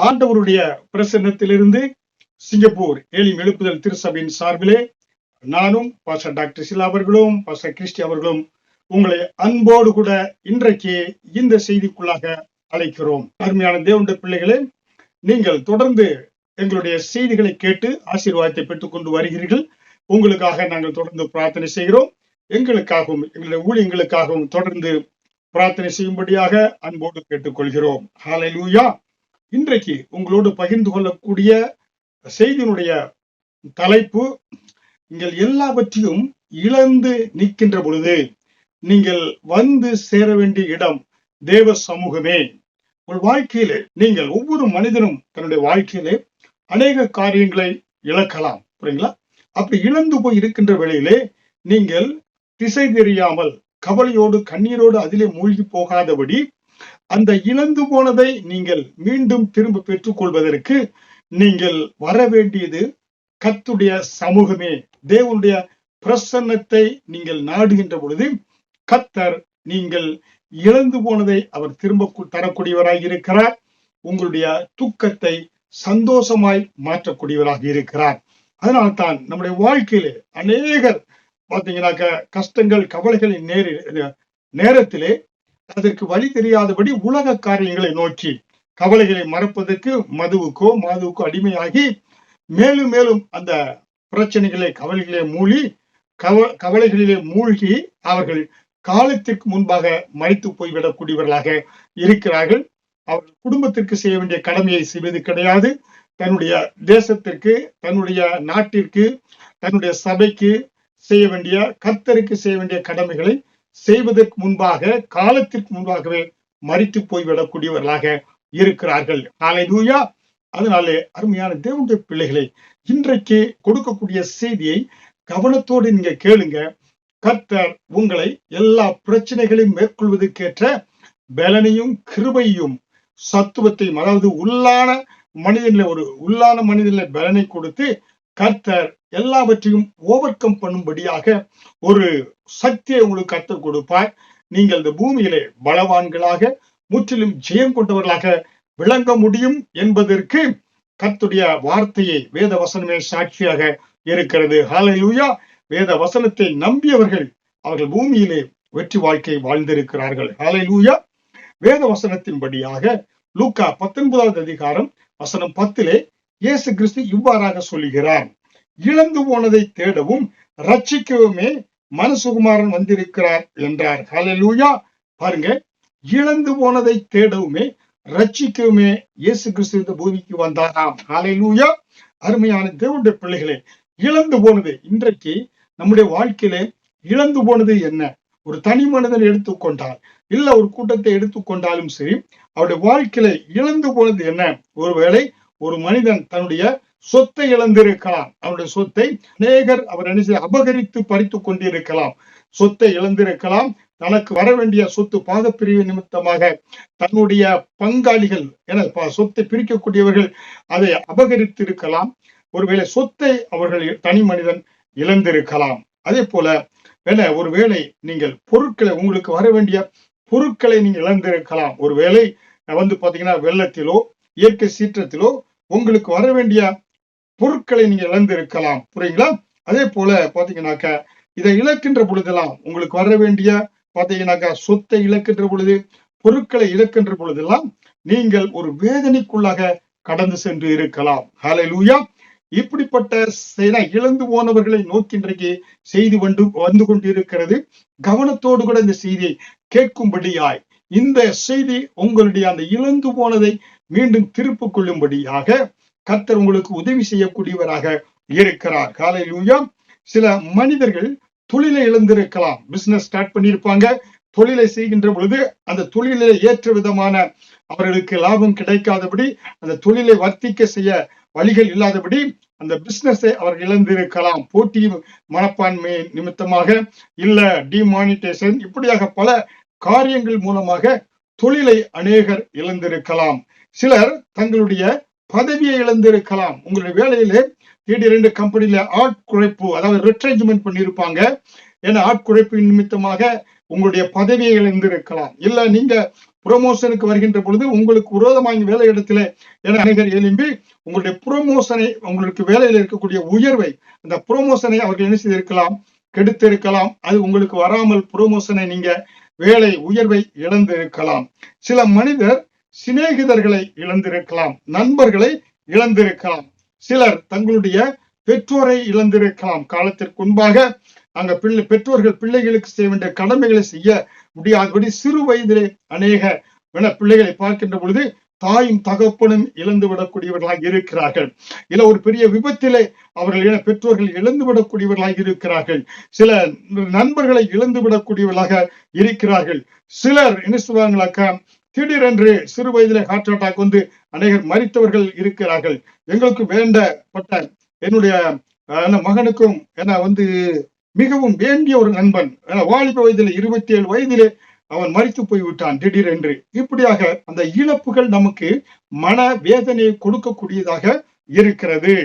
ஆண்டவருடைய பிரசன்னத்திலிருந்து சிங்கப்பூர் ஏலிம் எழுப்புதல் திருச்சபையின் சார்பிலே நானும் பாஸ்டர் டாக்டர் சிலா அவர்களும் பாஸ்டர் கிறிஸ்டி அவர்களும் உங்களை அன்போடு கூட இன்றைக்கு இந்த செய்திக்குள்ளாக அழைக்கிறோம். அருமையான தேவனுடைய பிள்ளைகளே, நீங்கள் தொடர்ந்து எங்களுடைய செய்திகளை கேட்டு ஆசீர்வாதத்தை பெற்றுக் கொண்டு வருகிறீர்கள். உங்களுக்காக நாங்கள் தொடர்ந்து பிரார்த்தனை செய்கிறோம். எங்களுக்காகவும் எங்களுடைய ஊழியங்களுக்காகவும் தொடர்ந்து பிரார்த்தனை செய்யும்படியாக அன்போடு கேட்டுக்கொள்கிறோம். ஹல்லேலூயா. இன்றைக்கு உங்களோடு பகிர்ந்து கொள்ளக்கூடிய செய்தியினுடைய தலைப்பு, நீங்கள் எல்லாவற்றையும் இழந்து நிற்கின்ற பொழுது நீங்கள் வந்து சேர வேண்டிய இடம் தேவ சமூகமே. உங்கள் வாழ்க்கையிலே நீங்கள் ஒவ்வொரு மனிதனும் தன்னுடைய வாழ்க்கையிலே அநேக காரியங்களை இழக்கலாம், புரியுங்களா? அப்படி இழந்து போய் இருக்கின்ற வேளையிலே நீங்கள் திசை தெரியாமல் கவலையோடு கண்ணீரோடு அதிலே மூழ்கி போகாதபடி அந்த இழந்து போனதை நீங்கள் மீண்டும் திரும்ப பெற்றுக் கொள்வதற்கு நீங்கள் வர வேண்டியது கர்த்தருடைய சமூகமே. தேவனுடைய பிரசன்னத்தை நீங்கள் நாடுகின்ற பொழுது கர்த்தர் நீங்கள் இழந்து போனதை அவர் திரும்ப தரக்கூடியவராக இருக்கிறார். உங்களுடைய துக்கத்தை சந்தோஷமாய் மாற்றக்கூடியவராக இருக்கிறார். அதனால்தான் நம்முடைய வாழ்க்கையிலே அநேகர் பார்த்தீங்கன்னாக்க கஷ்டங்கள் கவலைகளின் நேரத்திலே அதற்கு வழி தெரியாதபடி உலக காரியங்களை நோக்கி கவலைகளை மறப்பதற்கு மதுவுக்கோ அடிமையாகி மேலும் மேலும் அந்த பிரச்சனைகளை கவலைகளிலே மூழ்கி அவர்கள் காலத்திற்கு முன்பாக மரித்து போய்விடக்கூடியவர்களாக இருக்கிறார்கள். அவர்கள் குடும்பத்திற்கு செய்ய வேண்டிய கடமையை செய்வது கிடையாது. தன்னுடைய தேசத்திற்கு, தன்னுடைய நாட்டிற்கு, தன்னுடைய சபைக்கு செய்ய வேண்டிய, கர்த்தருக்கு செய்ய வேண்டிய கடமைகளை செய்வதற்கு முன்பாக காலத்திற்கு முன்பாகவே மரித்து போய்விடக்கூடியவர்களாக இருக்கிறார்கள். ஹல்லேலூயா. அதனாலே அருமையான தேவனுடைய பிள்ளைகளை, இன்றைக்கு கொடுக்கக்கூடிய செய்தியை கவனத்தோடு நீங்க கேளுங்க. கர்த்தர் உங்களை எல்லா பிரச்சனைகளையும் மேற்கொள்வதற்கேற்ற பலனையும் கிருபையும் சத்துவத்தையும், அதாவது உள்ளான மனிதனில் பலனை கொடுத்து கர்த்தர் எல்லாவற்றையும் ஓவர் கம் பண்ணும்படியாக ஒரு சக்தியை உங்களுக்கு கர்த்தர் கொடுப்பார். நீங்கள் இந்த பூமியிலே பலவான்களாக முற்றிலும் ஜெயம் கொண்டவர்களாக விளங்க முடியும் என்பதற்கு கர்த்தருடைய வார்த்தையை வேத வசனமே சாட்சியாக இருக்கிறது. ஹல்லேலூயா. வேத வசனத்தை நம்பியவர்கள் அவர்கள் பூமியிலே வெற்றி வாழ்க்கை வாழ்ந்திருக்கிறார்கள். ஹல்லேலூயா. வேத வசனத்தின்படியாக லூக்கா 19வது அதிகாரம் வசனம் 10 இயேசு கிறிஸ்து இவ்வாறாக சொல்லுகிறார், இழந்து போனதை தேடவும் ரட்சிக்கவுமே மனுசுகுமாரன் வந்திருக்கிறார் என்றார். ஹல்லேலூயா. பாருங்க, இழந்து போனதை தேடவுமே ரட்சிக்கவுமே இயேசு கிறிஸ்து இந்த பூமிக்கு வந்தாராம். ஹல்லேலூயா. அருமையான தேவனுடைய பிள்ளைகளே, இழந்து போனது, இன்றைக்கு நம்முடைய வாழ்க்கையிலே இழந்து போனது என்ன? ஒரு தனி மனிதனை எடுத்துக்கொண்டால், இல்ல ஒரு கூட்டத்தை எடுத்துக்கொண்டாலும் சரி, அவருடைய வாழ்க்கையில இழந்து போனது என்ன? ஒருவேளை ஒரு மனிதன் தன்னுடைய சொத்தை இழந்திருக்கலாம். அவருடைய சொத்தை அநேகர் அவர் அபகரித்து பறித்து கொண்டிருக்கலாம். சொத்தை இழந்திருக்கலாம். தனக்கு வர வேண்டிய சொத்து பாகப்பிரிவு நிமித்தமாக தன்னுடைய பங்காளிகள் என சொத்தை பிரிக்கக்கூடியவர்கள் அதை அபகரித்து இருக்கலாம். ஒருவேளை சொத்தை அவர்கள் தனி மனிதன் இழந்திருக்கலாம். அதே போல ஒருவேளை நீங்கள் பொருட்களை, உங்களுக்கு வர வேண்டிய பொருட்களை நீங்க இழந்திருக்கலாம். ஒருவேளை பாத்தீங்கன்னா வெள்ளத்திலோ இயற்கை சீற்றத்திலோ உங்களுக்கு வர வேண்டிய பொருட்களை நீங்க இழந்திருக்கலாம். புரியுங்களா? அதே போல பாத்தீங்கன்னாக்கா இதை இழக்கின்ற பொழுதெல்லாம், உங்களுக்கு வர வேண்டிய பாத்தீங்கன்னாக்கா சொத்தை இழக்கின்ற பொழுது, பொருட்களை இழக்கின்ற பொழுதெல்லாம் நீங்கள் ஒரு வேதனைக்குள்ளாக கடந்து சென்று இருக்கலாம். ஹல்லேலூயா. இப்படிப்பட்ட இழந்து போனவர்களை நோக்கி இன்றைக்கு செய்தி வந்து கொண்டிருக்கிறது. கவனத்தோடு கூட இந்த செய்தியை கேட்கும்படியாய், இந்த செய்தி உங்களுடைய அந்த இழந்து போனதை மீண்டும் திருப்பிக் கொள்ளும்படியாக கர்த்தர் உங்களுக்கு உதவி செய்யக்கூடியவராக இருக்கிறார். ஹல்லேலூயா. சில மனிதர்கள் தொழிலை இழந்திருக்கலாம். பிசினஸ் ஸ்டார்ட் பண்ணியிருப்பாங்க. தொழிலை செய்கின்ற பொழுது அந்த தொழிலை ஏற்ற விதமான அவர்களுக்கு லாபம் கிடைக்காதபடி, அந்த தொழிலை வர்த்திக்க செய்ய வழிகள் இல்லாதபடி அந்த பிசினஸை அவர்கள் இழந்திருக்கலாம். போட்டி மனப்பான்மை நிமித்தமாக, இல்ல டிமானிட்டேஷன், இப்படியாக பல காரியங்கள் மூலமாக தொழிலை அநேகர் இழந்திருக்கலாம். சிலர் தங்களுடைய பதவியை இழந்திருக்கலாம். உங்களுடைய வேலையிலே திடீரென்று கம்பெனியில ஆட்குறைப்பு, அதாவது ரெட்ரெஞ்ச்மெண்ட் பண்ணியிருப்பாங்க. ஏன்னா ஆட்குறைப்பு நிமித்தமாக உங்களுடைய பதவியை இழந்திருக்கலாம். இல்ல நீங்க ப்ரமோஷனுக்கு வருகின்ற பொழுது உங்களுக்கு விரோதமாக வேலை இடத்துல என அநேகர் எழும்பி உங்களுடைய ப்ரமோஷனை, உங்களுக்கு வேலையில் இருக்கக்கூடிய உயர்வை, அந்த ப்ரமோஷனை அவர்கள் என்ன செய்திருக்கலாம், கெடுத்திருக்கலாம். அது உங்களுக்கு வராமல் ப்ரமோஷனை நீங்க வேலை உயர்வை இழந்திருக்கலாம். சில மனிதர் சிநேகிதர்களை இழந்திருக்கலாம், நண்பர்களை இழந்திருக்கலாம். சிலர் தங்களுடைய பெற்றோரை இழந்திருக்கலாம். காலத்திற்கு முன்பாக அங்க பெற்றோர்கள் பிள்ளைகளுக்கு செய்ய வேண்டிய கடமைகளை செய்ய முடியாதபடி சிறு வயதிலே அநேக பிள்ளைகளை பார்க்கின்ற பொழுது தாயும் தகப்பனும் இழந்து விடக்கூடியவர்களாக இருக்கிறார்கள். இல்ல ஒரு பெரிய விபத்திலே அவர்கள் பெற்றோர்கள் இழந்து விடக்கூடியவர்களாக இருக்கிறார்கள். சில நண்பர்களை இழந்து விடக்கூடியவர்களாக இருக்கிறார்கள். சிலர் என்ன சொல்லுவாங்களாக்கா, திடீரென்று சிறு வயதிலே ஹார்ட் அட்டாக் வந்து அநேகர் மரித்தவர்கள் இருக்கிறார்கள். எங்களுக்கு வேண்டப்பட்ட என்னுடைய மகனுக்கும் மிகவும் வேண்டிய ஒரு நண்பன் வாலிப வயதிலே 27 வயதிலே அவன் மரித்து போய்விட்டான் திடீரென்று. இப்படியாக அந்த இழப்புகள் நமக்கு மன வேதனையை கொடுக்கக்கூடியதாக இருக்கிறது.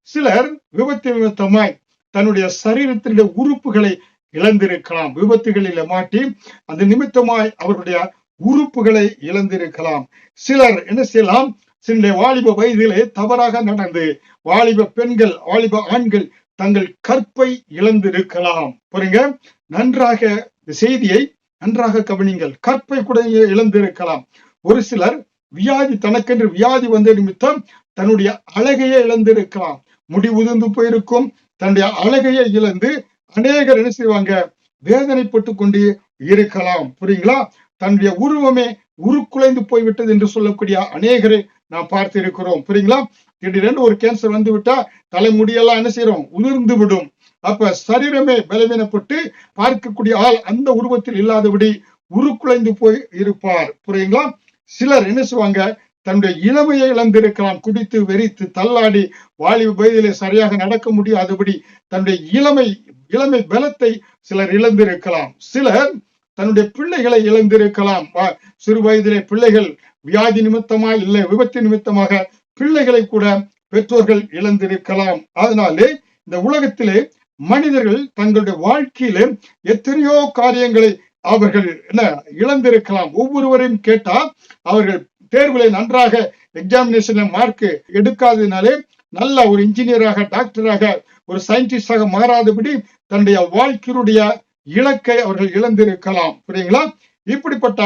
சிலர் விபத்து நிமித்தமாய் தன்னுடைய சரீரத்தினுடைய உறுப்புகளை இழந்திருக்கலாம். விபத்துகளில் மாட்டி அந்த நிமித்தமாய் அவருடைய உறுப்புகளை இழந்திருக்கலாம். சிலர் என்ன செய்யலாம், சில வாலிப வயதிலே தவறாக நடந்து வாலிப பெண்கள், வாலிப ஆண்கள் தங்கள் கற்பை இழந்திருக்கலாம். புரியுங்க, நன்றாக செய்தியை நன்றாக கவனிங்கள். கற்பை கூட இழந்திருக்கலாம். ஒரு சிலர் வியாதி, தனக்கென்று வியாதி வந்த நிமித்தம் தன்னுடைய அழகையே இழந்திருக்கலாம். முடி உதிர்ந்து போயிருக்கும். தன்னுடைய அழகையே இழந்து அநேகர் என்ன செய்வாங்க, வேதனைப்பட்டு கொண்டு இருக்கலாம். புரியுங்களா, தன்னுடைய உருவமே உருக்குலைந்து போய்விட்டது என்று சொல்லக்கூடிய அநேகரை நாம் பார்த்து இருக்கிறோம். புரியுங்களா, திடீரென்று ஒரு கேன்சர் வந்து விட்டா தலைமுடியெல்லாம் என்ன செய்யறோம், உதிர்ந்து விடும். அப்ப சரீரமே பலவீனப்பட்டு பார்க்கக்கூடிய ஆள் அந்த உருவத்தில் இல்லாதபடி உருக்குலைந்து போய் இருப்பார். புரியுங்களா, சிலர் என்ன செய்வாங்க, தன்னுடைய இளமையை இழந்திருக்கலாம். குடித்து வெறித்து தள்ளாடி வாலிப வயதிலே சரியாக நடக்க முடியாதபடி தன்னுடைய இளமை பலத்தை சிலர் இழந்திருக்கலாம். சிலர் தன்னுடைய பிள்ளைகளை இழந்திருக்கலாம். சிறு வயதிலே பிள்ளைகள் வியாதி நிமித்தமாக இல்லை, விபத்து நிமித்தமாக பிள்ளைகளை கூட பெற்றோர்கள் இழந்திருக்கலாம். அதனாலே இந்த உலகத்திலே மனிதர்கள் தங்களுடைய வாழ்க்கையிலே எத்தனையோ காரியங்களை அவர்கள் இழந்திருக்கலாம். ஒவ்வொருவரையும் கேட்டா அவர்கள் தேர்வுகளை நன்றாக எக்ஸாமினேஷன்ல மார்க் எடுக்காததினாலே நல்ல ஒரு இன்ஜினியராக, டாக்டராக, ஒரு சயின்டிஸ்டாக மாறாதபடி தன்னுடைய வாழ்க்கையுடைய இலக்கை அவர்கள் இழந்திருக்கலாம். புரியுங்களா, இப்படிப்பட்ட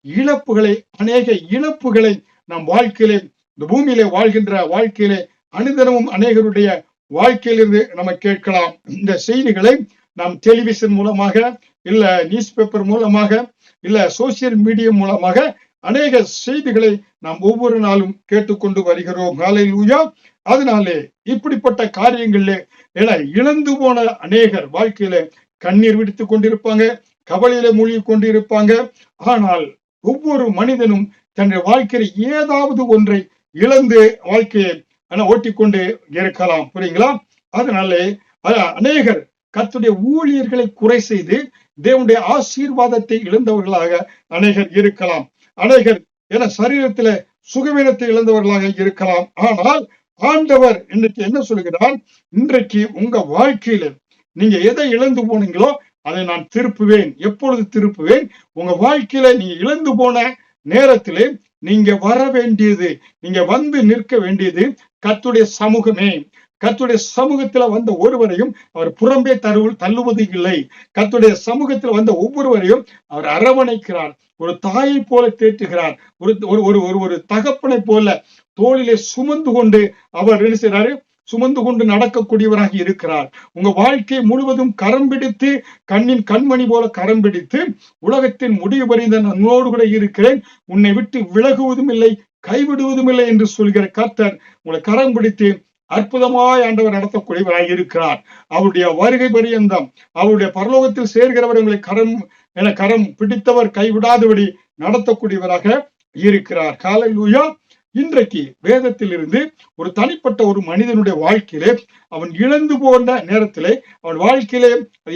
இழப்புகளை, அநேக இழப்புகளை நம் வாழ்க்கையிலே, இந்த பூமியிலே வாழ்கின்ற வாழ்க்கையிலே அனுதினமும் அநேகருடைய வாழ்க்கையிலிருந்து நம்ம கேட்கலாம். இந்த செய்திகளை நாம் டெலிவிஷன் மூலமாக, இல்ல நியூஸ் பேப்பர் மூலமாக, இல்ல சோசியல் மீடியா மூலமாக அநேக செய்திகளை நாம் ஒவ்வொரு நாளும் கேட்டுக்கொண்டு வருகிறோம். ஹல்லேலூயா. அதனாலே இப்படிப்பட்ட காரியங்களிலே இழந்து போன அநேகர் வாழ்க்கையில கண்ணீர் விடுத்துக் கொண்டிருப்பாங்க, கவலையில மூழ்கி கொண்டிருப்பாங்க. ஆனால் ஒவ்வொரு மனிதனும் தன்னுடைய வாழ்க்கையில ஏதாவது ஒன்றை இழந்து வாழ்க்கையை ஓட்டிக்கொண்டு இருக்கலாம். புரியுங்களா, அதனாலே அநேகர் கர்த்தருடைய ஊழியர்களை குறை செய்து தேவனுடைய ஆசீர்வாதத்தை இழந்தவர்களாக அநேகர் இருக்கலாம். அநேகர் சரீரத்தில சுகவீனத்தை இழந்தவர்களாக இருக்கலாம். ஆனால் ஆண்டவர் இன்றைக்கு என்ன சொல்கிறார், இன்றைக்கு உங்க வாழ்க்கையில நீங்க எதை இழந்து போனீங்களோ அதை நான் திருப்புவேன். எப்பொழுது திருப்புவேன்? உங்க வாழ்க்கையில நீங்க இழந்து போன நேரத்திலே நீங்க வர வேண்டியது, நீங்க வந்து நிற்க வேண்டியது கர்த்தருடைய சமூகமே. கர்த்தருடைய சமூகத்துல வந்த ஒருவரையும் அவர் புறம்பே தள்ளுவது இல்லை. கர்த்தருடைய சமூகத்துல வந்த ஒவ்வொருவரையும் அவர் அரவணைக்கிறார், ஒரு தாயை போல தேற்றுகிறார், ஒரு தகப்பனை போல தோளிலே சுமந்து கொண்டு அவர் என்ன செய்றாரு, சுமந்து கொண்டு நடக்கக்கூடியவராக இருக்கிறார். உங்க வாழ்க்கை முழுவதும் கரம் பிடித்து, கண்ணின் கண்மணி போல கரம் பிடித்து, உலகத்தின் முடிவு பறிந்த நன்னோடு கூட இருக்கிறேன், உன்னை விட்டு விலகுவதும் இல்லை, கைவிடுவதும் இல்லை என்று சொல்கிற கர்த்தர் உங்களை கரம் பிடித்து அற்புதமாய் ஆண்டவர் நடத்தக்கூடியவராக இருக்கிறார். அவருடைய வருகை பரியந்தம், அவருடைய பரலோகத்தில் சேர்கிறவர் உங்களை கரம் பிடித்தவர் கைவிடாதபடி நடத்தக்கூடியவராக இருக்கிறார். ஹல்லேலூயா. இன்றைக்கு வேதத்தில் இருந்து ஒரு தனிப்பட்ட ஒரு மனிதனுடைய வாழ்க்கையிலே அவன் இழந்து போன நேரத்திலே அவன் வாழ்க்கையிலே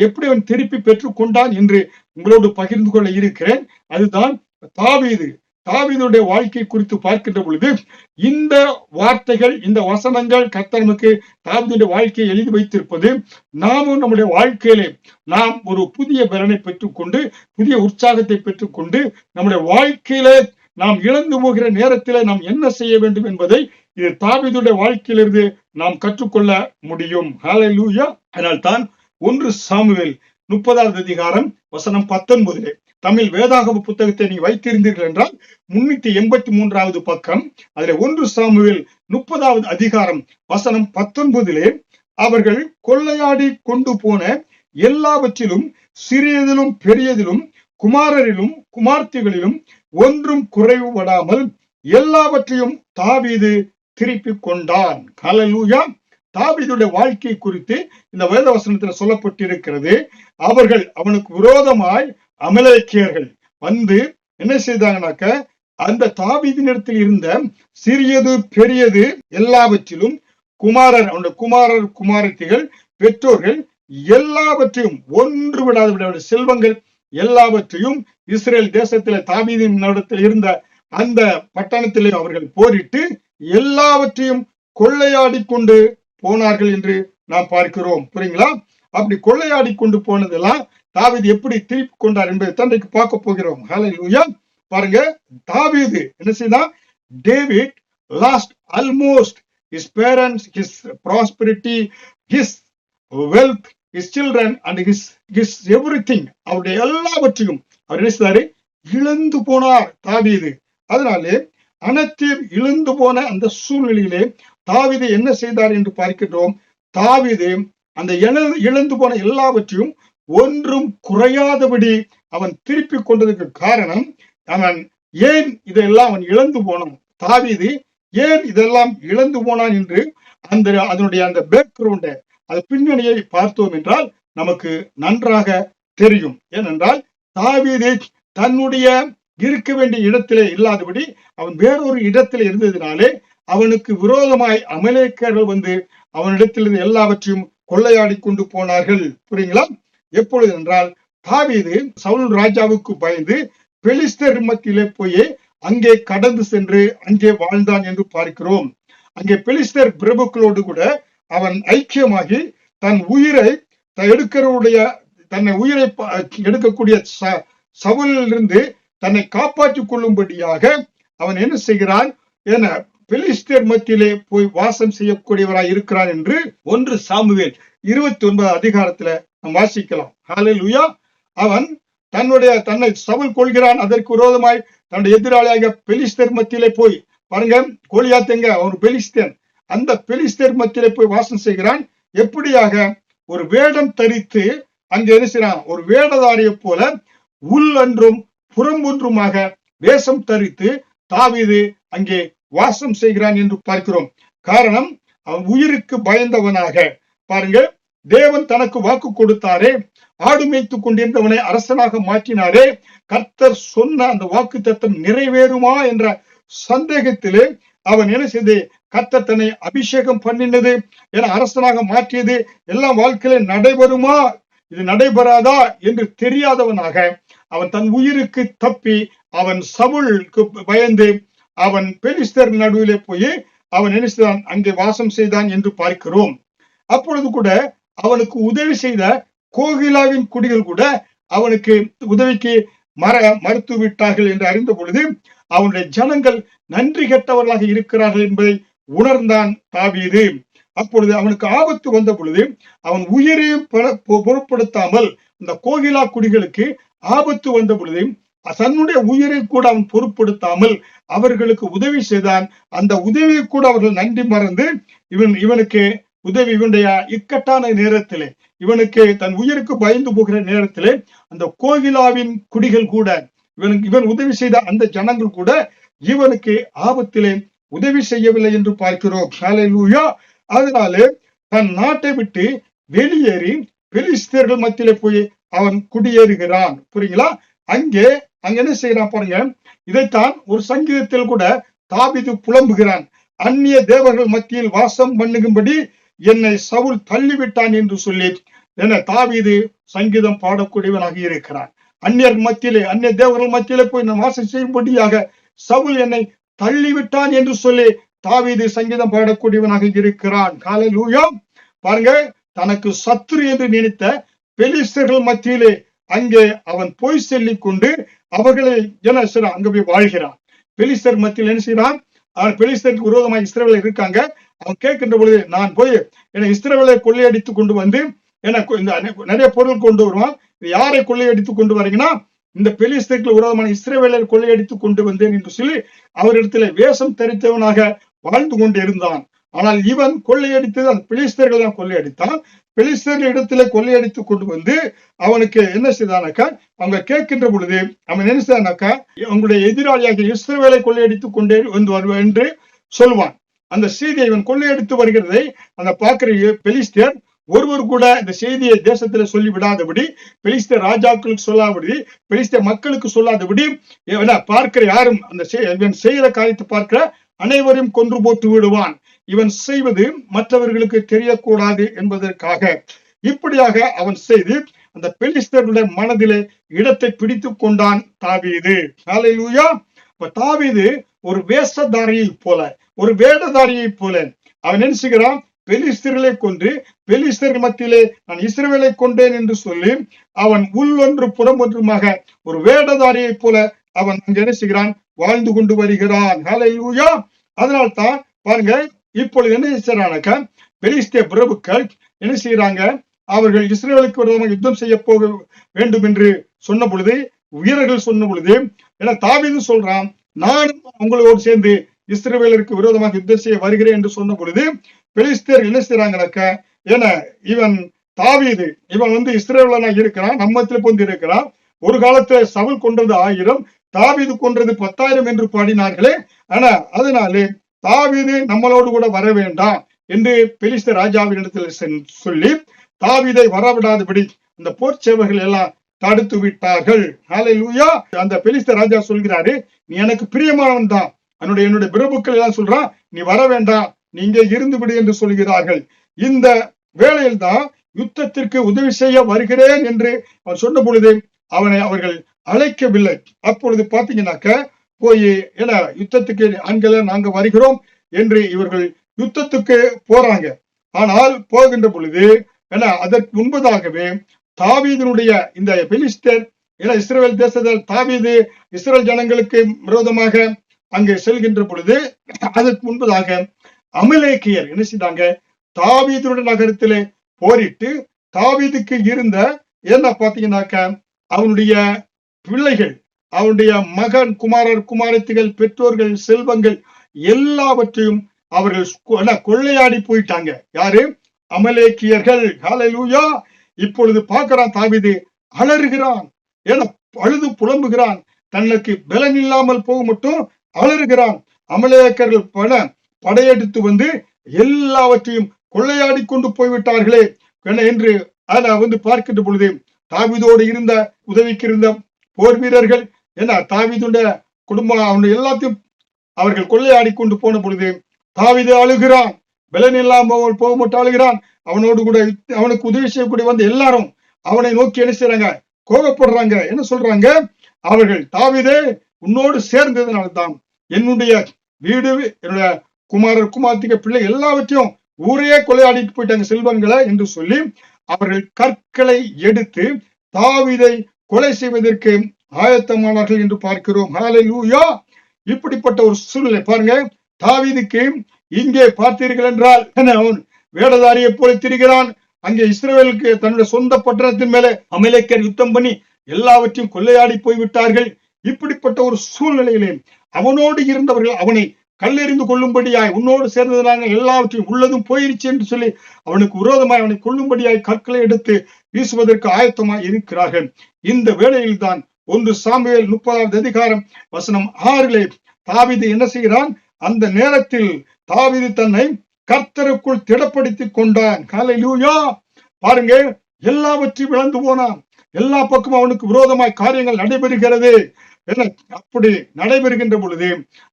எப்படி அவன் திருப்பி பெற்றுக் கொண்டான் என்று உங்களோடு பகிர்ந்து கொள்ள இருக்கிறேன். அதுதான் தாவீது தாவீதுடைய வாழ்க்கை குறித்து பார்க்கின்ற பொழுது இந்த வார்த்தைகள், இந்த வசனங்கள் கர்த்தர் நமக்கு தாவீதுடைய வாழ்க்கையை எழுதி வைத்திருப்பது, நாமும் நம்முடைய வாழ்க்கையிலே நாம் ஒரு புதிய பலனை பெற்றுக்கொண்டு, புதிய உற்சாகத்தை பெற்றுக்கொண்டு, நம்முடைய வாழ்க்கையிலே நாம் இழந்து போகிற நேரத்தில் நாம் என்ன செய்ய வேண்டும் என்பதை இது தாவீதுடைய வாழ்க்கையிலிருந்து நாம் கற்றுக்கொள்ள முடியும். ஹல்லேலூயா. அதனால் தான் 1 சாமுவேல் 30வது அதிகாரம் வசனம் 19 தமிழ் வேதாகம புத்தகத்தை நீ வைத்திருந்தீர்கள் என்றால் 383வது பக்கம், அதில் 1 சாமுவேல் 30வது அதிகாரம் வசனம் 19 அவர்கள் கொள்ளையாடி கொண்டு போன எல்லாவற்றிலும் சிறியதிலும் பெரியதிலும் குமாரரிலும் குமார்த்திகளிலும் ஒன்றும் குறைவுபடாமல் எல்லாவற்றையும் தாவீது திருப்பிக் கொண்டான். ஹல்லேலூயா. தாவீதுடைய வாழ்க்கை குறித்து இந்த வேத வசனத்தில் சொல்லப்பட்டிருக்கிறது. அவர்கள் அவனுக்கு விரோதமாய் அமலேக்கியர்கள் வந்து என்ன செய்தாங்கனாக்க, அந்த தாவீதினிடத்தில் இருந்த சிறியது பெரியது எல்லாவற்றிலும் அவனுடைய குமாரர் குமாரத்திகள் பெற்றோர்கள் எல்லாவற்றையும் ஒன்று விடாத செல்வங்கள் எல்லாவற்றையும் இஸ்ரேல் தேசத்தில் தாவீதின் இடத்தில் இருந்த அந்த பட்டணத்திலே அவர்கள் போரிட்டு எல்லாவற்றையும் கொள்ளையாடி கொண்டு போனார்கள் என்று நாம் பார்க்கிறோம். புரியுங்களா? அப்படி கொள்ளையாடி கொண்டு போனதெல்லாம் தாவீது எப்படி திருப்பி கொண்டார் என்பதை தந்தைக்கு பார்க்க போகிறோம். ஹல்லேலூயா. பாருங்க, தாவீது என்ன செய்தான்? David last almost his parents, his prosperity, his wealth, his children and his everything. அவருடைய எல்லாவற்றையும் அவர் என்ன செய்தாரு? இழந்து போனார் தாவீது. அதனாலே அனைத்தையும் இழந்து போன அந்த சூழ்நிலையிலே தாவீது என்ன செய்தார் என்று பார்க்கின்றோம். தாவீது அந்த இழந்து போன எல்லாவற்றையும் ஒன்றும் குறையாதபடி அவன் திருப்பி கொண்டதற்கு காரணம், அவன் ஏன் இதெல்லாம் அவன் இழந்து போனான், தாவீது ஏன் இதெல்லாம் இழந்து போனான் என்று அதனுடைய அந்த பேக்ரவுண்ட, அது பின்னணியை பார்த்தோம் என்றால் நமக்கு நன்றாக தெரியும். ஏனென்றால் தாவீது தன்னுடைய இருக்க வேண்டிய இடத்திலே இல்லாதபடி அவன் வேறொரு இடத்திலே இருந்ததினாலே அவனுக்கு விரோதமாய் அமலேக்கியர்கள் வந்து அவனிடத்திலிருந்து எல்லாவற்றையும் கொள்ளையாடி கொண்டு போனார்கள். புரியுங்களா? எப்பொழுது என்றால், தாவீது சவுல் ராஜாவுக்கு பயந்து பெலிஸ்தர் மத்தியிலே போய் அங்கே கடந்து சென்று அங்கே வாழ்ந்தான் என்று பார்க்கிறோம். அங்கே பெலிஸ்தர் பிரபுக்களோடு கூட அவன் ஐக்கியமாகி தன் உயிரை தன்னை உயிரை எடுக்கக்கூடிய சவுலிலிருந்து தன்னை காப்பாற்றிக் கொள்ளும்படியாக அவன் என்ன செய்கிறான்? என பெலிஸ்தர் மத்தியிலே போய் வாசம் செய்யக்கூடியவராய் இருக்கிறான் என்று 1 சாமுவேல் 29 அதிகாரத்துல நாம் வாசிக்கலாம். ஹல்லேலூயா. அவன் தன்னை சவுல் கொள்கிறான். அதற்கு விரோதமாய் தன்னுடைய எதிராளியாக பெலிஸ்தர் மத்தியிலே போய், பாருங்க, கோலியாத்தங்க ஒரு பெலிஸ்தன், அந்த பெலிஸ்தர் மத்தியிலே போய் வாசம் செய்கிறான். எப்படியாக? ஒரு வேடம் தரித்து அங்கே என்ன செய்யறான்? ஒரு வேடதாரியை போல உள் அன்றும் புறம் ஒன்றுமாக வேஷம் தரித்து தாவீது அங்கே வாசம் செய்கிறான் என்று பார்க்கிறோம். காரணம், அவன் உயிருக்கு பயந்தவனாக. பாருங்க, தேவன் தனக்கு வாக்கு கொடுத்தாரே, ஆடு மேய்த்துக் கொண்டிருந்தவனை அரசனாக மாற்றினாரே, கர்த்தர் சொன்ன அந்த வாக்கு தத்தம் நிறைவேறுமா என்ற சந்தேகத்திலே அவன் என்ன செய்து, கர்த்தர் தன்னை அபிஷேகம் பண்ணினது என அரசனாக மாற்றியது எல்லாம் வாழ்க்கையில நடைபெறுமா, இது நடைபெறாதா என்று தெரியாதவனாக அவன் தன் உயிருக்கு தப்பி அவன் சவுலுக்கு பயந்து அவன் பெலிஸ்தர் நடுவிலே போய் அவன் என்ன செய்தான்? அங்கே வாசம் செய்தான் என்று பார்க்கிறோம். அப்பொழுது கூட அவனுக்கு உதவி செய்த கோகிலாவின் குடிகள் கூட அவனுக்கு உதவிக்கு மறுத்து விட்டார்கள் என்று அறிந்த பொழுது அவனுடைய ஜனங்கள் நன்றி கெட்டவர்களாக இருக்கிறார்கள் என்பதை உணர்ந்தான் தாவீது. அப்பொழுது அவனுக்கு ஆபத்து வந்த பொழுது அவன் உயிரையும் பொருட்படுத்தாமல் இந்த கோகிலா குடிகளுக்கு ஆபத்து வந்த பொழுது தன்னுடைய உயிரை கூட அவன் பொருட்படுத்தாமல் அவர்களுக்கு உதவி செய்தான். அந்த உதவியை கூட அவர்கள் நன்றி மறந்து இவனுக்கு உதவி, இவனுடைய இக்கட்டான நேரத்திலே, இவனுக்கு தன் உயிருக்கு பயந்து போகிற நேரத்திலே அந்த கோகிலாவின் குடிகள் கூட இவன் உதவி செய்த அந்த ஜனங்கள் கூட இவனுக்கு ஆபத்திலே உதவி செய்யவில்லை என்று பார்க்கிறோம். ஹல்லேலூயா. அதனாலே தன் நாட்டை விட்டு வெளியேறி பெலிஸ்தர்கள் மத்தியிலே போய் அவன் குடியேறுகிறான். புரியுங்களா? அங்கே என்ன செய்யறான் பாருங்க. இதைத்தான் ஒரு சங்கீதத்தில் கூட தாவீது புலம்புகிறான். அந்நிய தேவர்கள் மத்தியில் வாசம் பண்ணுகும்படி என்னை சவுல் தள்ளிவிட்டான் என்று சொல்லி என தாவீது சங்கீதம் பாடக்கூடியவனாக இருக்கிறான். அந்நியர் மத்தியிலே, அந்நிய தேவர்கள் மத்தியிலே போய் நான் வாசம் செய்யும்படியாக சவுல் என்னை தள்ளிவிட்டான் என்று சொல்லி தாவீது சங்கீதம் பாடக்கூடியவனாக இருக்கிறான். ஹல்லேலூயா. பாருங்க, தனக்கு சத்துரு என்று நினைத்த பெலிஸ்தர்கள் மத்தியிலே அங்கே அவன் போய் சொல்லிக் கொண்டு அவர்களை என்ன செய்யறான், அங்க போய் வாழ்கிறான். பெலிஸ்தர் மத்தியில் என்ன செய்யறான், அவன் பெலிஸ்தருக்கு விரோதமாக இஸ்ரவேலர் இருக்காங்க. அவன் கேட்கின்ற பொழுது, நான் போய் என்ன இஸ்ரவேலை கொள்ளையடித்து கொண்டு வந்து எனக்கு இந்த நிறைய பொருள் கொண்டு வருவான். யாரை கொள்ளையடித்து கொண்டு வரீங்கன்னா, இந்த பெலிஸ்தருக்கு விரோதமான இஸ்ரவேலர் கொள்ளையடித்து கொண்டு வந்தேன் என்று சொல்லி அவரிடத்துல வேஷம் தரித்தவனாக வாழ்ந்து கொண்டு இருந்தான். ஆனால் இவன் கொள்ளையடித்தது அந்த பெலிஸ்தர்கள் தான் கொள்ளையடித்தான். பெலிஸ்தர்கள் இடத்துல கொள்ளையடித்து கொண்டு வந்து அவனுக்கு என்ன செய்தானாக்கா, அவங்க கேட்கின்ற பொழுது அவன் என்ன செய்தானாக்கா, அவங்களுடைய எதிராளியாக இஸ்ரவேலை கொள்ளையடித்து கொண்டே வந்து வருவான் என்று சொல்வான். அந்த செய்தியை இவன் கொள்ளையடித்து வருகிறதை அந்த பார்க்கிற பெலிஸ்தர் ஒருவர் கூட இந்த செய்தியை தேசத்துல சொல்லி விடாதபடி, பெலிஸ்தர் ராஜாக்களுக்கு சொல்லாதபடி, பெலிஸ்தர் மக்களுக்கு சொல்லாதபடி பார்க்கிற யாரும் அந்த இவன் செய்கிற காரியத்தை பார்க்கிற அனைவரையும் கொன்று போட்டு விடுவான். இவன் செய்வது மற்றவர்களுக்கு தெரியக்கூடாது என்பதற்காக இப்படியாக அவன் செய்து அந்த பெலிஸ்தர்களுடைய மனதிலே இடத்தை பிடித்துக் கொண்டான் தாவீது. ஹல்லேலூயா. தாவீது ஒரு வேஷதாரியை போல, ஒரு வேடதாரியை போல அவன் என்ன செய்கிறான், பெலிஸ்தர்களை கொன்று பெலிஸ்தர்கள் மத்தியிலே நான் இஸ்ரவேலை கொண்டேன் என்று சொல்லி அவன் உள்ஒன்று புறமொன்றுமாக ஒரு வேடதாரியை போல அவன் அங்கு என்ன செய்கிறான், வாழ்ந்து கொண்டு வருகிறான். ஹல்லேலூயா. அதனால்தான் பாருங்க, இப்பொழுது என்ன செய்யறானாக்கா, பெலிஸ்திய பிரபுக்கள் என்ன செய்யறாங்க, அவர்கள் இஸ்ரவேலுக்கு விரோதமாக யுத்தம் செய்ய போக வேண்டும் என்று சொன்ன பொழுது, வீரர்கள் சொன்ன பொழுது, ஏன்னா தாவீது சொல்றான், நானும் உங்களோடு சேர்ந்து இஸ்ரவேலருக்கு விரோதமாக யுத்தம் செய்ய வருகிறேன் என்று சொன்ன பொழுது, பெலிஸ்தர் என்ன செய்யறாங்கனாக்கா, ஏன்னா இவன் தாவீது இவன் இஸ்ரவேலனா இருக்கிறான், நம்மத்துல வந்து இருக்கிறான். ஒரு காலத்துல சவுல் கொன்றது 1000, தாவீது கொன்றது 10,000 என்று பாடினார்களே. ஆனா அதனாலே தாவீது நம்மளோடு கூட வர வேண்டாம் என்று பெலிஸ்தர் ராஜாவினிடத்தில் சொல்லி தாவீதை வரவிடாதபடி அந்த போர் சேவர்கள் எல்லாம் தடுத்து விட்டார்கள். ஹல்லேலூயா. அந்த பெலிஸ்தர் ராஜா சொல்கிறாரு, நீ எனக்கு பிரியமானவன் தான், என்னுடைய பிரபுக்கள் எல்லாம் சொல்றான், நீ வர வேண்டாம், நீ இங்கே இருந்து விடு என்று சொல்கிறார்கள். இந்த வேளையில் தான் யுத்தத்திற்கு உதவி செய்ய வருகிறேன் என்று அவன் சொன்ன பொழுது அவனை அவர்கள் அழைக்கவில்லை. அப்பொழுது பாத்தீங்கன்னாக்க போய் ஏன்னா யுத்தத்துக்கு ஆண்களை நாங்க வருகிறோம் என்று இவர்கள் யுத்தத்துக்கு போறாங்க. ஆனால் போகின்ற பொழுது ஏன்னா அதற்கு முன்பதாகவே தாவீதினுடைய இந்த பெலிஸ்தர் ஏன்னா இஸ்ரவேல் தேசத்தில் தாவீது இஸ்ரவேல் ஜனங்களுக்கு விரோதமாக அங்கே செல்கின்ற பொழுது அதற்கு முன்பதாக அமலேக்கியர் என்ன செய்தாங்க, தாவீதுடைய நகரத்திலே போரிட்டு தாவீதுக்கு இருந்த என்ன பாத்தீங்கன்னாக்க அவனுடைய பிள்ளைகள், அவனுடைய மகன், குமாரர், குமாரத்திகள், பெற்றோர்கள், செல்வங்கள் எல்லாவற்றையும் அவர்கள் கொள்ளையாடி போயிட்டாங்க. யாரு? அமலேக்கியர்கள். ஹல்லேலூயா. இப்பொழுது பார்க்கிறான் தாவீது அலறுகிறான், ஏன்னா அழுது புலம்புகிறான், தனக்கு பலன் இல்லாமல் போக மட்டும் அலறுகிறான். அமலேக்கர்கள் படையெடுத்து வந்து எல்லாவற்றையும் கொள்ளையாடி கொண்டு போய்விட்டார்களே என்று பார்க்கின்ற பொழுது தாவீதோடு இருந்த உதவிக்கு இருந்த போர் வீரர்கள் என்ன தாவீதுடைய குடும்பம் அவனுடைய எல்லாத்தையும் அவர்கள் கொள்ளையாடி கொண்டு போன பொழுது தாவீது அழுகிறான், பலன் இல்லாமல் போக மட்டும் அழுகிறான். அவனோடு கூட அவனுக்கு உதவி செய்யக்கூடிய வந்து எல்லாரும் அவனை நோக்கி என்ன செய்யறாங்க, கோபப்படுறாங்க. என்ன சொல்றாங்க, அவர்கள் தாவீதே உன்னோடு சேர்ந்ததுனால்தான் என்னுடைய வீடு, என்னுடைய குமாரர், குமார்த்திக பிள்ளை எல்லாவற்றையும் ஊரையே கொள்ளையாடிட்டு போயிட்டாங்க செல்வங்களை என்று சொல்லி அவர்கள் கற்களை எடுத்து தாவீதை கொலை செய்வதற்கு ஆயத்தமானார்கள் என்று பார்க்கிறோம். ஹல்லேலூயா. இப்படிப்பட்ட ஒரு சூழ்நிலை பாருங்க. தாவீதுக்கு இங்கே பார்த்தீர்கள் என்றால் அவன் வேடதாரியை போல திரிகிறான். அங்கே இஸ்ரவேலுக்கு தன்னுடைய சொந்த பட்டணத்தின் மேலே அமலேக்கர் யுத்தம் பண்ணி எல்லாவற்றையும் கொள்ளையாடி போய்விட்டார்கள். இப்படிப்பட்ட ஒரு சூழ்நிலையிலே அவனோடு இருந்தவர்கள் அவனை கல்லெறிந்து கொள்ளும்படியாய், உன்னோடு சேர்ந்ததுனாங்க எல்லாவற்றையும் உள்ளதும் போயிருச்சு என்று சொல்லி அவனுக்கு விரோதமாய் அவனை கொள்ளும்படியாய் கற்களை எடுத்து வீசுவதற்கு ஆயத்தமாய் இருக்கிறார்கள். இந்த வேளையில் தான் 1 சாமுவேல் 30வது அதிகாரம் வசனம் 6 தாவீது என்ன செய்கிறான், அந்த நேரத்தில் தாவீது தன்னை கர்த்தருக்குள் திடப்படுத்திக் கொண்டான். ஹல்லேலூயா. பாருங்க, எல்லாவற்றையும் இழந்து போனான். எல்லா பக்கமும் அவனுக்கு விரோதமாய் காரியங்கள் நடைபெறுகிறது. அப்படி நடைபெறுகின்ற பொழுது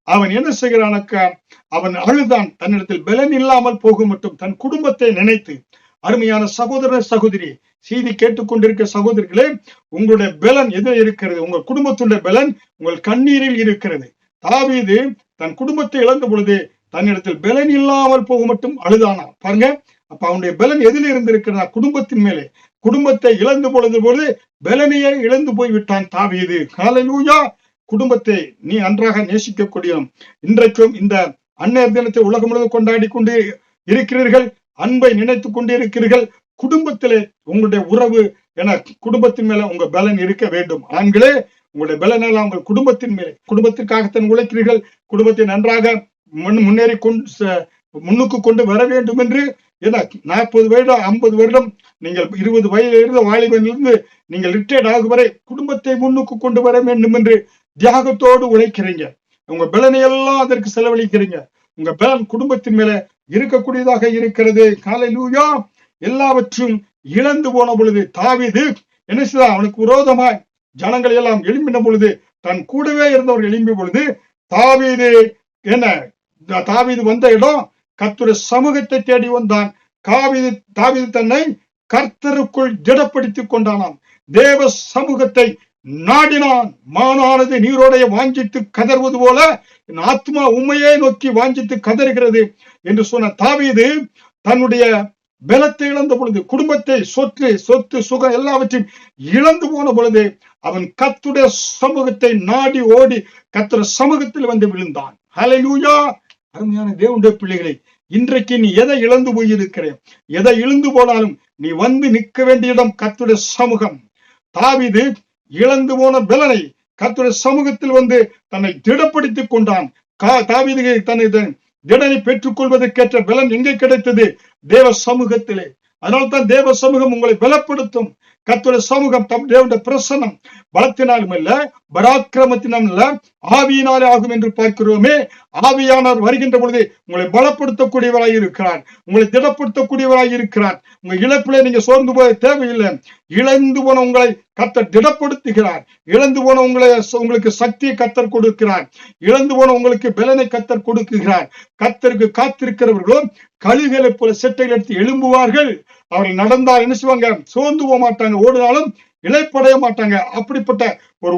அவன் என்ன செய்கிறானாக்க, அவன் அழுதான். தன்னிடத்தில் பலன் இல்லாமல் போக மட்டும் தன் குடும்பத்தை நினைத்து. அருமையான சகோதர சகோதரி, செய்தி கேட்டுக்கொண்டிருக்க சகோதரிகளே, உங்களுடைய பலன் எதில் இருக்கிறது? உங்கள் குடும்பத்துடைய பலன் உங்கள் கண்ணீரில் இருக்கிறது. தாவீது தன் குடும்பத்தை இழந்த பொழுது தன்னிடத்தில் பலன் இல்லாமல் போக மட்டும் அழுதானா பாருங்க. அப்ப அவனுடைய பலன் எதில் இருந்திருக்கிறதா? குடும்பத்தின் மேலே. குடும்பத்தை இழந்து பொழுது பலனையே இழந்து போய்விட்டான் தாவீது. ஹல்லேலூயா. குடும்பத்தை நீ நன்றாக நேசிக்கக்கூடிய இன்றைக்கும் இந்த அன்னையர் தினத்தை உலகம் முழுவதும் கொண்டாடி கொண்டு இருக்கிறீர்கள். அன்பை நினைத்துக் கொண்டு இருக்கிறீர்கள். குடும்பத்திலே உங்களுடைய உறவு என குடும்பத்தின் மேல உங்க பலன் இருக்க வேண்டும். ஆண்களே, உங்களுடைய பலன் எல்லாம் உங்கள் குடும்பத்தின் மேலே. குடும்பத்திற்காகத்தான் உழைக்கிறீர்கள். குடும்பத்தை நன்றாக முன்னேறி முன்னுக்கு கொண்டு வர வேண்டும் என்று 40 வருடம் 50 வருடம் நீங்கள் 20 வயதிலிருந்து வாலிபனிலிருந்து நீங்கள் ரிட்டையர்ட் ஆகும் வரை குடும்பத்தை முன்னுக்கு கொண்டு வர வேண்டும் என்று தியாகத்தோடு உழைக்கிறீங்க. உங்க பலனை எல்லாம் அதற்கு செலவழிக்கிறீங்க. உங்க பலன் குடும்பத்தின் மேல இருக்கக்கூடியதாக இருக்கிறது. ஹல்லேலூயா. எல்லாவற்றும் இழந்து போன பொழுது தாவீது என்ன செய்தான்? அவனுக்கு விரோதமாய் ஜனங்கள் எல்லாம் எழும்பின பொழுது, தன் கூடவே இருந்தவர்கள் எழும்பிய பொழுது, தாவீது வந்த இடம் கர்த்தருடைய சமூகத்தை தேடி வந்தான். தாவீது தன்னை கர்த்தருக்குள் திடப்படுத்திக் கொண்டானாம். தேவ சமூகத்தை நாடினான். மானானது நீரோடைய வாஞ்சித்து கதறுவது போல என் ஆத்மா உண்மையை நோக்கி வாஞ்சித்து கதறுகிறது என்று சொன்ன தாவீது தன்னுடைய பலத்தை இழந்த பொழுது, குடும்பத்தை, சொத்து சுகம் எல்லாவற்றையும் இழந்து போன பொழுது, அவன் கர்த்தருடைய சமூகத்தை நாடி ஓடி கர்த்தருடைய சமூகத்தில் வந்து விழுந்தான். ஹல்லேலூயா. அருமையான தேவனுடைய பிள்ளைகளை, இன்றைக்கு நீ எதை இழந்து போயிருக்கிறேன்? எதை இழந்து போனாலும் நீ வந்து நிற்க வேண்டிய இடம் கர்த்தருடைய சமூகம். தாவீது இழந்து போன பலனை கர்த்தருடைய சமூகத்தில் வந்து தன்னை திடப்படுத்திக் கொண்டான். தாவீது தன்னை திடனை பெற்றுக் கொள்வதற்கேற்ற பலன் எங்கே கிடைத்தது? தேவ சமூகத்திலே. அதனால்தான் தேவ சமூகம் உங்களை பலப்படுத்தும். கர்த்தருடைய சமூகம் தேவனுடைய பிரசன்னம் பலத்தினாலும் அல்ல, பராக்கிரமத்தினாலும் அல்ல, ஆவியினாலே ஆகும் என்று பார்க்கிறோமே. ஆவியானவர் வருகின்ற பொழுது உங்களை பலப்படுத்தக்கூடியவராய் இருக்கிறார், உங்களை திடப்படுத்தக்கூடியவராய் இருக்கிறார். உங்க இழப்பிலே நீங்க சோர்ந்து போக தேவையில்லை. இழந்து போன உங்களை கர்த்தர் திடப்படுத்துகிறார். இழந்து போன உங்களுக்கு சக்தியை கர்த்தர் கொடுக்கிறார். இழந்து போன உங்களுக்கு பலனை கர்த்தர் கொடுக்குகிறார். கர்த்தருக்கு காத்திருக்கிறவர்களும் கழுகுகளை போல செட்டைகள் எடுத்து எழும்புவார்கள். அவர்கள் நடந்தால் என்ன செய்வாங்க? சோர்ந்து போக மாட்டாங்க. ஓடினாலும் இளைப்படைய மாட்டாங்க. அப்படிப்பட்ட ஒரு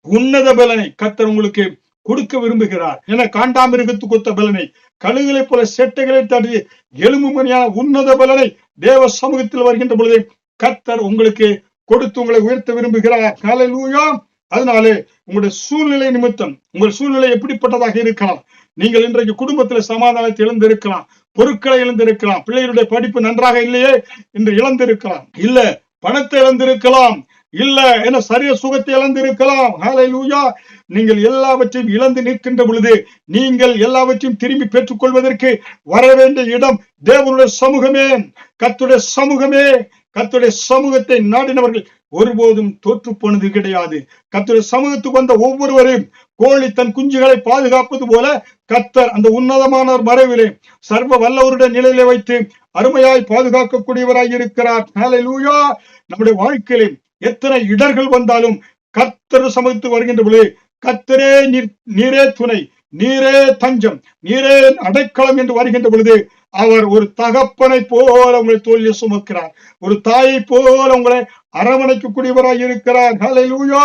உன்னத பலனை கர்த்தர் உங்களுக்கு கொடுக்க விரும்புகிறார். என காண்டாமிருகத்துக்கு ஒத்த பலனை, கழுகுகளை போல செட்டைகளை தட்டி எலும்புமணியான உன்னத பலனை தேவ சமூகத்தில் வருகின்ற பொழுது கர்த்தர் உங்களுக்கு கொடுத்து உங்களை உயர்த்த விரும்புகிறார். ஹல்லேலூயா. அதனாலே உங்களுடைய சூழ்நிலை நிமித்தம், உங்கள் சூழ்நிலை எப்படிப்பட்டதாக இருக்கலாம்? நீங்கள் இன்றைக்கு குடும்பத்தில் சமாதானத்தை இழந்திருக்கலாம், பொருட்களை இழந்திருக்கலாம், பிள்ளைகளுடைய படிப்பு நன்றாக இல்லையே என்று இழந்திருக்கலாம், இல்ல பணத்தை இழந்திருக்கலாம், இல்ல என்ன சரிய சுகத்தை இழந்திருக்கலாம். ஹல்லேலூயா. நீங்கள் எல்லாவற்றையும் இழந்து நிற்கின்ற பொழுது நீங்கள் எல்லாவற்றையும் திரும்பி பெற்றுக் கொள்வதற்கு வர வேண்டிய இடம் தேவனுடைய சமூகமே, கர்த்தருடைய சமூகமே. கர்த்தருடைய சமூகத்தை நாடினவர்கள் ஒருபோதும் தோற்று போனது கிடையாது. கர்த்தருடைய சமூகத்துக்கு வந்த ஒவ்வொருவரையும் கோழி தன் குஞ்சுகளை பாதுகாப்பது போல கர்த்தர் அந்த உன்னதமான மறைவிலே சர்வ வல்லவருடைய நிலையில வைத்து அருமையாய் பாதுகாக்கக்கூடியவராய் இருக்கிறார். ஹல்லேலூயா. நம்முடைய வாழ்க்கையிலே எத்தனை இடர்கள் வந்தாலும் கர்த்தர் சமூகத்துக்கு வருகின்ற பொழுது கர்த்தரே நீரே துணை, நீரே தஞ்சம், நீரே அடைக்கலம் என்று வருகின்ற பொழுது அவர் ஒரு தகப்பனை போல உங்களை தோளில் சுமக்கிறார். ஒரு தாயை போல உங்களை அரவணைக்கக்கூடியவராய் இருக்கிறார். ஹல்லேலூயா.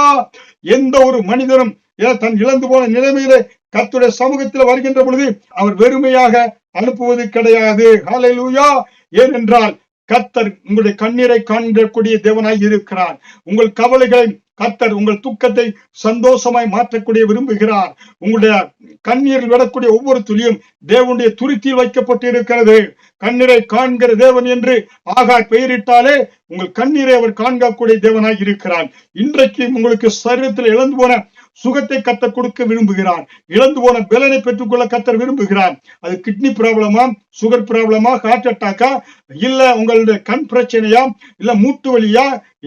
எந்த ஒரு மனிதனும் தன் இழந்து போன நிலைமையிலே கர்த்தருடைய சமூகத்தில் வருகின்ற பொழுது அவர் வெறுமையாக அனுப்புவது கிடையாது. ஹல்லேலூயா. ஏனென்றால் கர்த்தர் உங்களுடைய கண்ணீரை காண்கக்கூடிய தேவனாய் இருக்கிறார். உங்கள் கவலைகளை கர்த்தர் உங்கள் துக்கத்தை சந்தோஷமாய் மாற்றக்கூடிய விரும்புகிறார். உங்களுடைய கண்ணீரில் விடக்கூடிய ஒவ்வொரு துளியும் தேவனுடைய துருத்தியில் வைக்கப்பட்டு இருக்கிறது. கண்ணீரை காண்கிற தேவன் என்று ஆகார் பெயரிட்டாலே உங்கள் கண்ணீரை அவர் காண்கக்கூடிய தேவனாய் இருக்கிறார். இன்றைக்கு உங்களுக்கு சரீரத்தில் இழந்து போன சுகத்தை கர்த்தர் கொடுக்க விரும்புகிறார். இழந்து போன பலனை பெற்றுக்கொள்ள கர்த்தர் விரும்புகிறார். அது கிட்னி ப்ராப்ளமா, சுகர் ப்ராப்ளமா, ஹார்ட் அட்டாக்கா, இல்ல உங்களுடைய கண் பிரச்சனையா, இல்ல மூட்டு வலியா,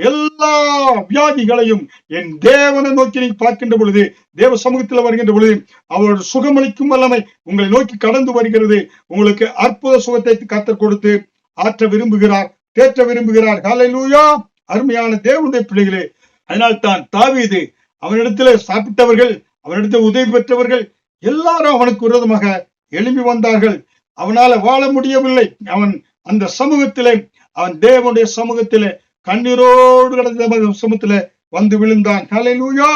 எல்லா வியாதிகளையும் என் தேவனை நோக்கி நீங்க பார்க்கின்ற பொழுது, தேவ சமூகத்தில் வருகின்ற பொழுது அவரோட சுகமளிக்கும் வல்லமை உங்களை நோக்கி கடந்து வருகிறது. உங்களுக்கு அற்புத சுகத்தை கர்த்தர் கொடுத்து ஆற்ற விரும்புகிறார், தேற்ற விரும்புகிறார். ஹல்லேலூயா. அருமையான தேவனுடைய பிள்ளைகளே, அதனால்தான் தாவீது அவனிடத்திலே சாப்பிட்டவர்கள், அவனிடத்தில் உதவி பெற்றவர்கள் எல்லாரும் அவனுக்கு விரோதமாக எழும்பி வந்தார்கள். அவனால வாழ முடியவில்லை. அவன் அந்த சமூகத்திலே, அவன் தேவனுடைய சமூகத்திலே கண்ணீரோடு கடந்த சமூகத்திலே வந்து விழுந்தான். ஹல்லேலூயா.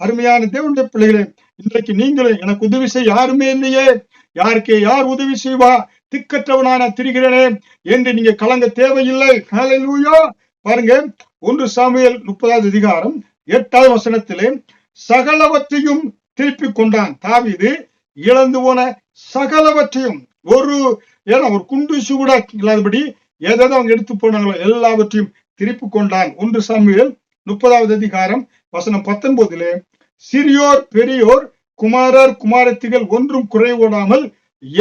அருமையான தேவனுடைய பிள்ளைகளே, இன்றைக்கு நீங்களும் எனக்கு உதவி செய்ய யாருமே இல்லையே, யார் உதவி செய்வா, திக்கற்றவனா நான் திரிகிறேனே என்று நீங்க கலங்க தேவையில்லை. ஹல்லேலூயா. பாருங்க, 1 சாமுவேல் 30வது அதிகாரம் 8வது வசனத்திலே சகலவற்றையும் திருப்பிக் கொண்டான். தாவீது இழந்து போன சகலவற்றையும், ஒரு குண்டுசு கூட இல்லாதபடி ஏதாவது அவங்க எடுத்து போனாங்களோ எல்லாவற்றையும் திருப்பி கொண்டான். 1 சாமுவேல் 30வது அதிகாரம் வசனம் 19 சிறியோர் பெரியோர் குமாரர் குமாரத்திகள் ஒன்றும் குறைவிடாமல்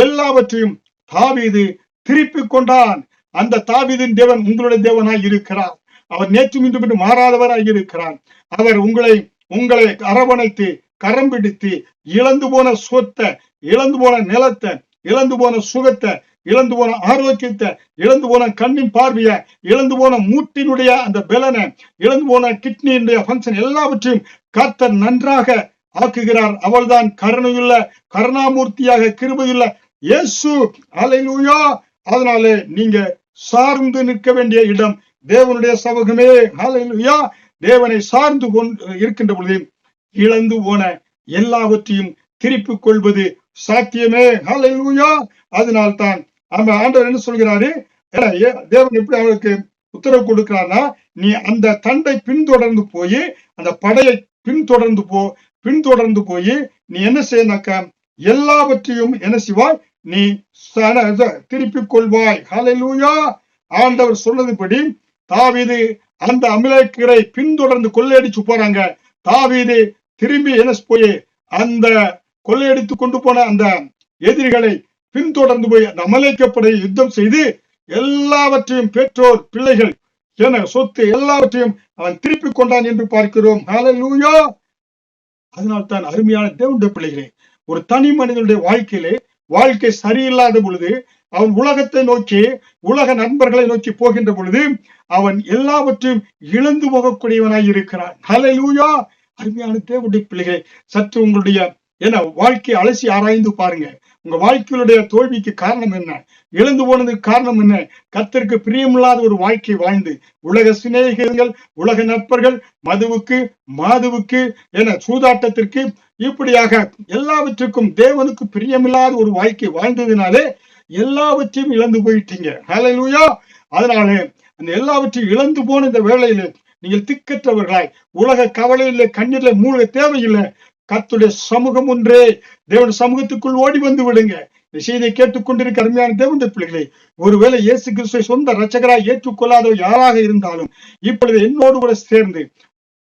எல்லாவற்றையும் தாவீது திருப்பி கொண்டான். அந்த தாவீதின் தேவன் உங்களுடைய தேவனாய் இருக்கிறார். அவர் நேற்றும் இன்று மாறாதவராய் இருக்கிறார். அவர் உங்களை அரவணைத்து கரம் பிடித்து இழந்து போன சொத்தை, இழந்து போன நிலத்தை, இழந்து போன சுகத்தை, இழந்து போன ஆரோக்கியத்தை, இழந்து போன கண்ணின் பார்வைய, இழந்து போன மூட்டினுடைய அந்த பலனை, இழந்து போன கிட்னியினுடைய பங்கன் எல்லாவற்றையும் கர்த்தர் நன்றாக ஆக்குகிறார். அவள்தான் கருணையுள்ள கருணாமூர்த்தியாக கிருபையுள்ள இயேசு. ஹல்லேலூயா. அதனாலே நீங்க சார்ந்து நிற்க வேண்டிய இடம் தேவனுடைய சமூகமே. ஹல்லேலூயா. தேவனை சார்ந்து இருக்கின்ற பொழுது இழந்து போன எல்லாவற்றையும் திருப்பிக் கொள்வது சாத்தியமே. ஹல்லேலூயா. அதனால்தான் ஆண்டவர் என்ன சொல்கிறாரு, தேவன் எப்படி அவருக்கு உத்தரவு கொடுக்கிறார்னா, நீ அந்த தண்டை பின்தொடர்ந்து போய் அந்த படையை பின்தொடர்ந்து போய் நீ என்ன செய்யனாக்கா எல்லாவற்றையும் என்ன செய்வாய், நீ திருப்பிக் கொள்வாய். ஹல்லேலூயா. ஆண்டவர் சொன்னதுபடி தாவீது அந்த அமலேக்கியரை பின்தொடர்ந்து கொள்ளையடிச்சு போறாங்க. தாவீது திரும்பி என்ன போய் அந்த கொள்ளையடித்து கொண்டு போன அந்த எதிரிகளை பின்தொடர்ந்து போய் அந்த அமலேக்கியப்படை யுத்தம் செய்து எல்லாவற்றையும் பெற்றோர் பிள்ளைகள் சொத்து எல்லாவற்றையும் அவன் திருப்பிக் கொண்டான் என்று பார்க்கிறோம். ஹல்லேலூயா. அதனால்தான் அருமையான தேவனுடைய பிள்ளைகளே, ஒரு தனி மனிதனுடைய வாழ்க்கை சரியில்லாத பொழுது, அவன் உலகத்தை நோக்கி உலக நண்பர்களை நோக்கி போகின்ற பொழுது அவன் எல்லாவற்றையும் இழந்து போகக்கூடியவனாய் இருக்கிறான். ஹல்லேலூயா. அருமையான தேவனுடைய பிள்ளைகளை, சற்று உங்களுடைய வாழ்க்கை அலசி ஆராய்ந்து பாருங்க. உங்க வாழ்க்கையுடைய தோல்விக்கு காரணம் என்ன, இழந்து போனதுக்கு காரணம் என்ன? கர்த்தருக்கு பிரியமில்லாத ஒரு வாழ்க்கை வாழ்ந்து உலக சிநேகிதர்கள், உலக நட்பர்கள், மாதுவுக்கு சூதாட்டத்திற்கு, இப்படியாக எல்லாவற்றுக்கும் தேவனுக்கு பிரியமில்லாத ஒரு வாழ்க்கை வாழ்ந்ததினாலே எல்லாவற்றையும் இழந்து போயிட்டீங்க. ஹல்லேலூயா. அதனால அந்த எல்லாவற்றையும் இழந்து போன இந்த வேளையில நீங்கள் திக்கற்றவர்களாய் உலக கவலையில கண்ணீர்ல மூழ்க தேவையில்லை. கர்த்தருடைய சமூகம் ஒன்றே, தேவன் சமூகத்துக்குள் ஓடி வந்து விடுங்க. இந்த செய்தியை கேட்டுக்கொண்டிருக்க அருமையான தேவனுடைய பிள்ளைகளை, ஒருவேளை இயேசு கிறிஸ்துவை சொந்த இரட்சகராய் ஏற்றுக்கொள்ளாதவர் யாராக இருந்தாலும் இப்பொழுது என்னோடு கூட சேர்ந்து,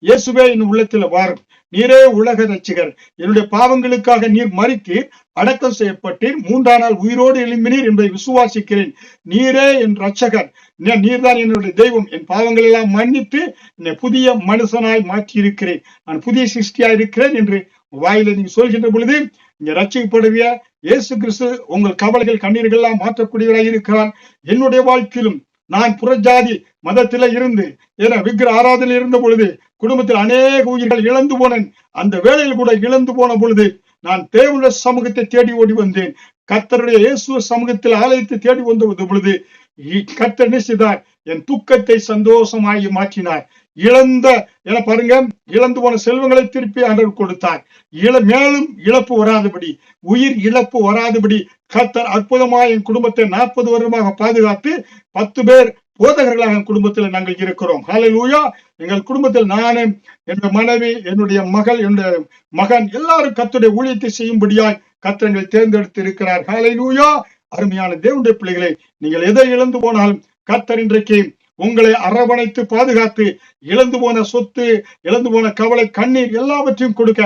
இயேசுவே என் உள்ளத்தில் வாரும், நீரே உலக இரட்சகர், என்னுடைய பாவங்களுக்காக நீர் மரித்து அடக்கம் செய்யப்பட்டீர், 3ஆம் நாள் உயிரோடு எழும்பினீர் என்பதை விசுவாசிக்கிறேன். நீரே என் இரட்சகர், நீர்தான் என்னுடைய தெய்வம், என் பாவங்கள் எல்லாம் மன்னித்து என்னை புதிய மனுஷனாய் மாற்றி இருக்கிறேன், நான் புதிய சிருஷ்டியா இருக்கிறேன் என்று வாயில நீங்க சொல்கின்ற பொழுது இங்க ரட்சிக்கப்படுவிய இயேசு கிறிஸ்து உங்கள் கவலைகள் கண்ணீர்கள் எல்லாம் மாற்றக்கூடியவராய் இருக்கிறான். என்னுடைய வாழ்க்கையிலும் நான் புறஜாதி மதத்தில இருந்து விக்கிர ஆராதனை இருந்த பொழுது குடும்பத்தில் அநேக உயிர்கள் இழந்து போனேன். அந்த வேளையில் கூட இழந்து போன பொழுது நான் தேவனுடைய சமூகத்தை தேடி ஓடி வந்தேன். கர்த்தருடைய இயேசு சமூகத்தில் ஆலயத்தை தேடி வந்த பொழுது கர்த்தர் என்ன செய்தார், என் துக்கத்தை சந்தோஷமாகி மாற்றினார். பாருங்க, இழந்து போன செல்வங்களை திருப்பி ஆண்டவர் கொடுத்தார். மேலும் இழப்பு வராதபடி, உயிர் இழப்பு வராதபடி கர்த்தர் அற்புதமாக என் குடும்பத்தை 40 வருடமாக பாதுகாத்து 10 பேர் போதகர்களாக என் குடும்பத்தில் நாங்கள் இருக்கிறோம். ஹல்லேலூயா. எங்கள் குடும்பத்தில் நானும், என்னுடைய மனைவி, என்னுடைய மகள், என்னுடைய மகன் எல்லாரும் கர்த்தருடைய ஊழியத்தை செய்யும்படியாய் கர்த்தர் எங்களை தேர்ந்தெடுத்து இருக்கிறார். ஹல்லேலூயா. அருமையான தேவனுடைய பிள்ளைகளை, நீங்கள் எதை இழந்து போனாலும் கர்த்தர் இன்றைக்கு உங்களை அரவணைத்து பாதுகாத்து இழந்து போன சொத்து, இழந்து போன கவலை, கண்ணீர் எல்லாவற்றையும் கொடுக்க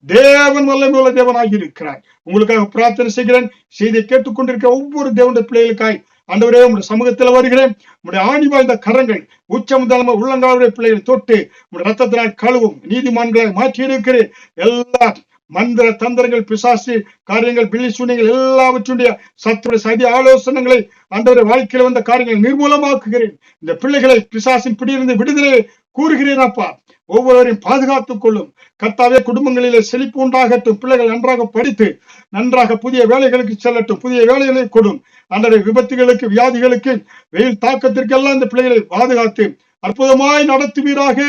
தேவன் வல்லமையுள்ள தேவனாகி இருக்கிறார். உங்களுக்காக பிரார்த்தனை செய்கிறேன். செய்தியை கேட்டுக்கொண்டிருக்க ஒவ்வொரு தேவனுடைய பிள்ளைகளுக்காய் ஆண்டவரே உங்களுடைய சமூகத்தில் வருகிறேன். உங்களுடைய ஆணி வாய்ந்த கரங்கள் உச்சமுதலம உள்ளங்காலுடைய பிள்ளைகளை தொட்டு உங்களுடைய ரத்தத்தினால் கழுவும் நீதிமான்களை மாற்றி இருக்கிறேன். எல்லா மந்திர தந்திரங்கள், பிசாசு காரியங்கள், பில்லி சூனியங்கள் எல்லாவற்றுடைய சத்துடைய சதி ஆலோசனைகளை ஆண்டவருடைய வாழ்க்கையில வந்த காரியங்களை நிர்மூலமாக்குகிறேன். இந்த பிள்ளைகளை பிசாசின் பிடியிலிருந்து விடுதலை கூறுகிறேன். அப்பா, ஒவ்வொருவரையும் பாதுகாத்துக் கொள்ளும். கர்த்தாவே, குடும்பங்களிலே செழிப்பு உண்டாகட்டும். பிள்ளைகள் நன்றாக படித்து நன்றாக புதிய வேலைகளுக்கு செல்லட்டும். புதிய வேலைகளை கொடும். ஆண்டவரே, விபத்துகளுக்கு, வியாதிகளுக்கு, வெயில் தாக்கத்திற்கு எல்லாம் இந்த பிள்ளைகளை பாதுகாத்து அற்புதமாய் நடத்துவீராக.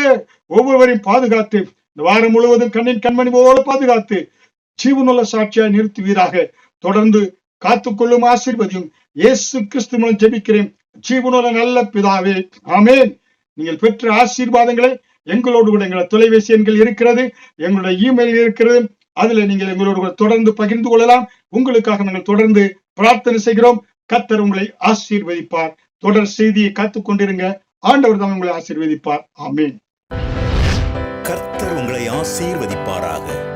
ஒவ்வொருவரையும் பாதுகாத்து இந்த வாரம் முழுவதும் கண்ணின் கண்மணி போல பாதுகாத்து ஜீவனுள்ள சாட்சியாய் நிறுத்துவீராக. தொடர்ந்து காத்துக்கொள்ளும் ஆசீர்வதியும். இயேசு கிறிஸ்து மூலம் ஜெபிக்கிறேன் ஜீவனுள்ள நல்ல பிதாவே, ஆமென். நீங்கள் பெற்ற ஆசீர்வாதங்களை எங்களோடு கூட எங்களோட தொலைபேசி எண்கள் இருக்கிறது, எங்களுடைய இமெயில் இருக்கிறது. அதுல நீங்கள் எங்களோடு கூட தொடர்ந்து பகிர்ந்து கொள்ளலாம். உங்களுக்காக நாங்கள் தொடர்ந்து பிரார்த்தனை செய்கிறோம். கர்த்தர் உங்களை ஆசீர்வதிப்பார். தொடர் செய்தியை காத்துக் கொண்டிருங்க. ஆண்டவர் தான் உங்களை ஆசீர்வதிப்பார். ஆமென். கர்த்தர் உங்களை ஆசீர்வதிப்பாராக.